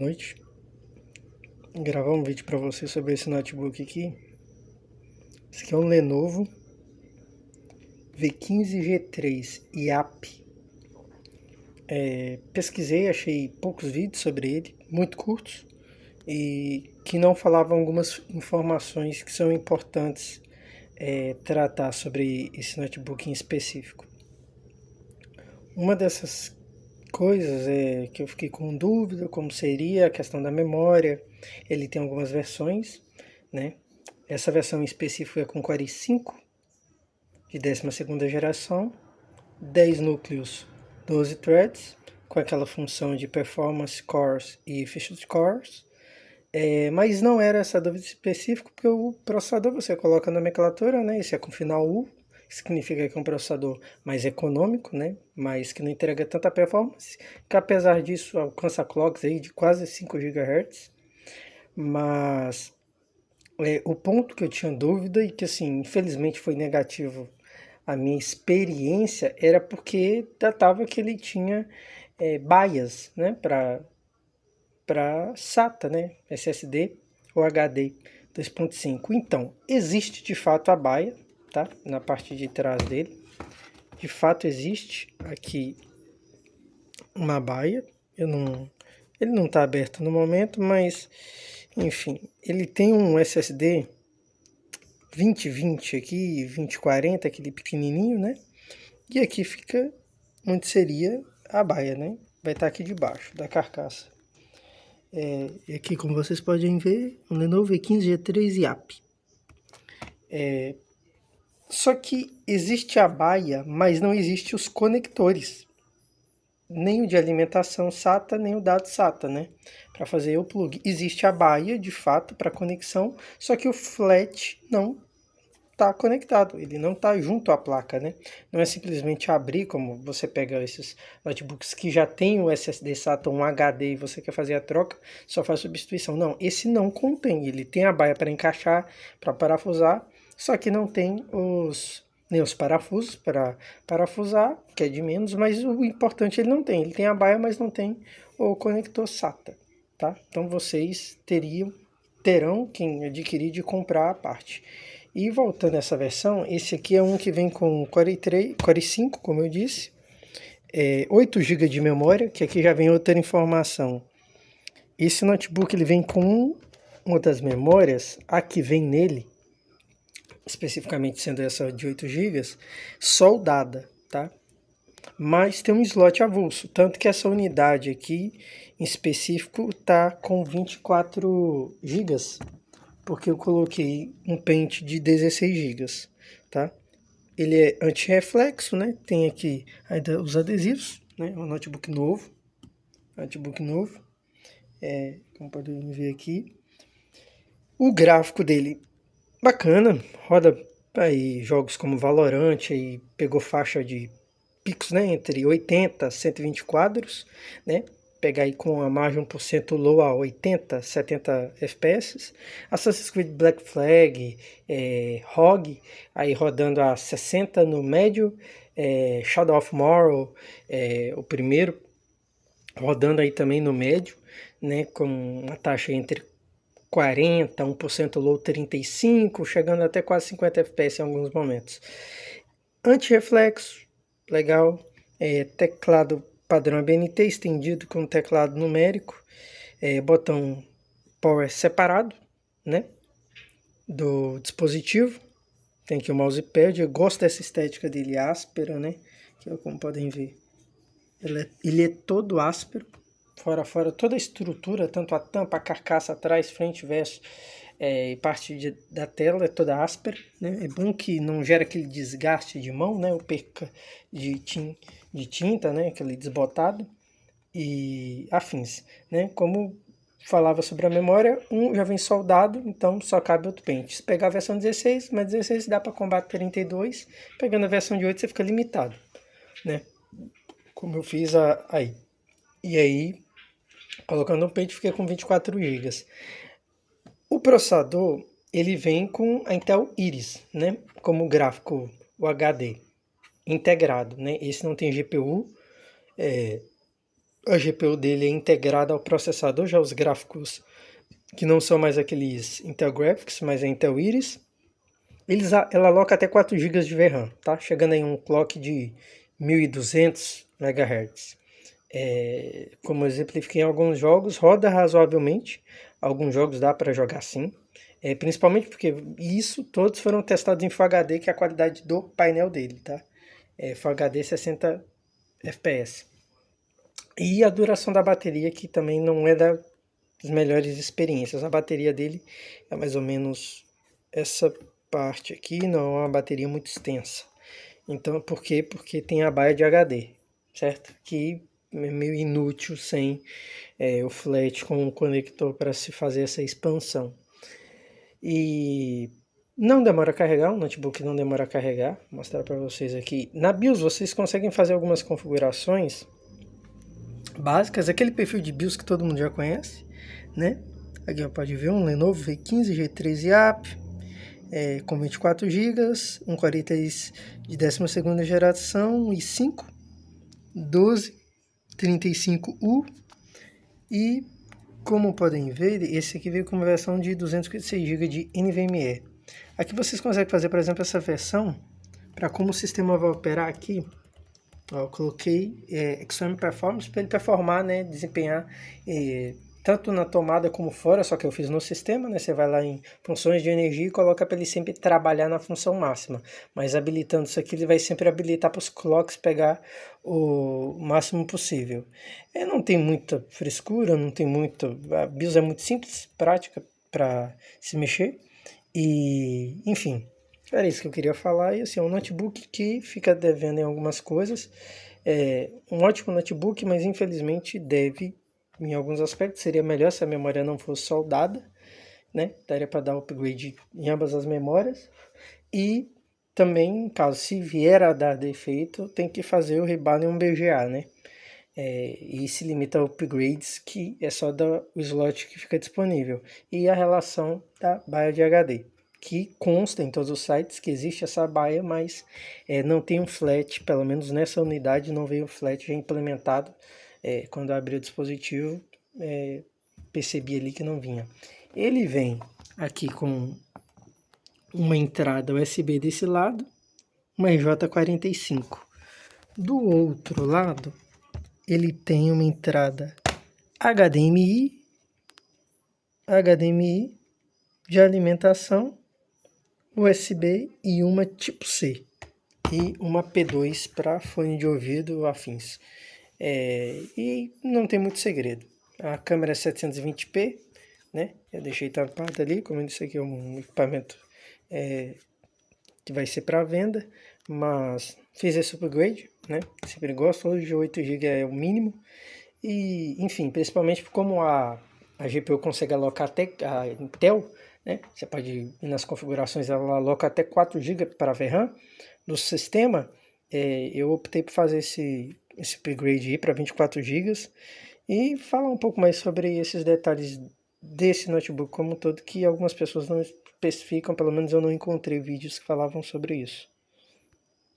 boa noite. Vou gravar um vídeo para você sobre esse notebook aqui. Esse aqui é um Lenovo V15G3 IAP. Pesquisei, achei poucos vídeos sobre ele, muito curtos, e que não falavam algumas informações que são importantes tratar sobre esse notebook em específico. Uma dessas coisas é que eu fiquei com dúvida como seria a questão da memória. Ele tem algumas versões, né? Essa versão em específico é com Core i5 de 12ª geração, 10 núcleos, 12 threads, com aquela função de performance cores e efficient cores. Mas não era essa dúvida específica, porque o processador você coloca na nomenclatura, né? Esse é com final U, significa que é um processador mais econômico, né? Mas que não entrega tanta performance, que apesar disso alcança clocks aí de quase 5 GHz. Mas o ponto que eu tinha dúvida e que assim, infelizmente foi negativo a minha experiência era porque datava que ele tinha BIOS, né? Para SATA, né? SSD ou HD 2.5. Então, existe de fato a baia, tá? Na parte de trás dele. De fato existe aqui uma baia. Ele não está aberto no momento, mas enfim, ele tem um SSD 2020 aqui, 2040, aquele pequenininho, né? E aqui fica onde seria a baia, né? Vai estar aqui debaixo da carcaça. E aqui, como vocês podem ver, um Lenovo V15G3 IAP. Só que existe a baia, mas não existe os conectores. Nem o de alimentação SATA, nem o dado SATA, né? Para fazer o plug. Existe a baia, de fato, para conexão, só que o flat não está conectado, ele não está junto à placa, né? Não é simplesmente abrir, como você pega esses notebooks que já tem o SSD SATA, um HD e você quer fazer a troca, só faz substituição. Não, esse não contém, ele tem a baia para encaixar, para parafusar, só que não tem nem os parafusos para parafusar, que é de menos, mas o importante ele não tem. Ele tem a baia, mas não tem o conector SATA, tá? Então vocês terão quem adquirir de comprar a parte. E voltando a essa versão, esse aqui é um que vem com Core i5, como eu disse, 8 GB de memória, que aqui já vem outra informação. Esse notebook ele vem com uma das memórias, a que vem nele, especificamente sendo essa de 8 GB, soldada, tá? Mas tem um slot avulso, tanto que essa unidade aqui, em específico, tá com 24 GB, porque eu coloquei um pente de 16 GB, tá? Ele é anti-reflexo, né? Tem aqui ainda os adesivos, né? Um notebook novo, como podem ver aqui. O gráfico dele, bacana, roda aí jogos como Valorant, aí pegou faixa de picos, né? Entre 80 e 120 quadros, né? Pegar aí com a margem 1% low a 80, 70 FPS. Assassin's Creed Black Flag, ROG, aí rodando a 60 no médio. Shadow of Mordor, o primeiro, rodando aí também no médio, né? Com uma taxa entre 40, 1% low 35, chegando até quase 50 FPS em alguns momentos. Anti-reflexo, legal. Teclado padrão ABNT estendido com teclado numérico, botão power separado, né, do dispositivo. Tem aqui o mousepad, eu gosto dessa estética dele áspera, né, que como podem ver, ele é todo áspero, fora toda a estrutura, tanto a tampa, a carcaça atrás, frente, verso, e parte da tela é toda áspera, né? É bom que não gera aquele desgaste de mão, né? O perca de tinta, né? Aquele desbotado e afins, né? Como falava sobre a memória, já vem soldado, então só cabe outro pente. Se pegar a versão 16, mas 16 dá para combater 32, pegando a versão de 8 você fica limitado, né? Como eu fiz aí. E aí, colocando um pente, fiquei com 24 GB. O processador, ele vem com a Intel Iris, né? Como gráfico, o HD integrado, né? Esse não tem GPU, A GPU dele é integrada ao processador, já os gráficos que não são mais aqueles Intel Graphics, mas é Intel Iris. Ela aloca até 4 GB de VRAM, tá? Chegando em um clock de 1200 MHz. Como eu exemplifiquei em alguns jogos, roda razoavelmente. Alguns jogos dá para jogar sim. Principalmente porque isso todos foram testados em Full HD, que é a qualidade do painel dele, tá? Full HD 60 FPS. E a duração da bateria, que também não é das melhores experiências. A bateria dele é mais ou menos essa parte aqui, não é uma bateria muito extensa. Então, por quê? Porque tem a baia de HD, certo? Que é meio inútil sem o flat com o conector para se fazer essa expansão. E não demora a carregar, o notebook não demora a carregar. Vou mostrar para vocês aqui. Na BIOS vocês conseguem fazer algumas configurações básicas, aquele perfil de BIOS que todo mundo já conhece, né? Aqui pode ver um Lenovo V15 G13 AP, com 24 GB, um Core i3 de 12ª geração, i5, 1235U, e como podem ver, esse aqui veio com uma versão de 256 GB de NVMe. Aqui vocês conseguem fazer, por exemplo, essa versão, para como o sistema vai operar aqui. Eu coloquei Extreme Performance para ele performar, né, desempenhar tanto na tomada como fora, só que eu fiz no sistema, né, você vai lá em funções de energia e coloca para ele sempre trabalhar na função máxima, mas habilitando isso aqui ele vai sempre habilitar para os clocks pegar o máximo possível. Não tem muita frescura, não tem muito, a BIOS é muito simples, prática para se mexer e, enfim, era isso que eu queria falar. E assim, é um notebook que fica devendo em algumas coisas. Um ótimo notebook, mas infelizmente deve em alguns aspectos. Seria melhor se a memória não fosse soldada, né? Daria para dar upgrade em ambas as memórias. E também, caso se vier a dar defeito, tem que fazer o rebalho em um BGA, né? E se limita a upgrades que é só o slot que fica disponível. E a relação da baia de HD, que consta em todos os sites que existe essa baia, mas não tem um flat, pelo menos nessa unidade não veio o flat já implementado. Quando eu abri o dispositivo, percebi ali que não vinha. Ele vem aqui com uma entrada USB desse lado, uma RJ45. Do outro lado, ele tem uma entrada HDMI de alimentação, USB e uma tipo C e uma P2 para fone de ouvido afins. E não tem muito segredo. A câmera é 720p, né? Eu deixei tampado ali, como eu disse aqui, é um equipamento que vai ser para venda, mas fiz esse upgrade, né? Sempre gosto, hoje 8 GB é o mínimo. E, enfim, principalmente como a GPU consegue alocar até a Intel, né? Você pode ir nas configurações, ela aloca até 4 GB para VRAM no sistema. Eu optei por fazer esse upgrade aí para 24 GB e falar um pouco mais sobre esses detalhes desse notebook como um todo, que algumas pessoas não especificam, pelo menos eu não encontrei vídeos que falavam sobre isso.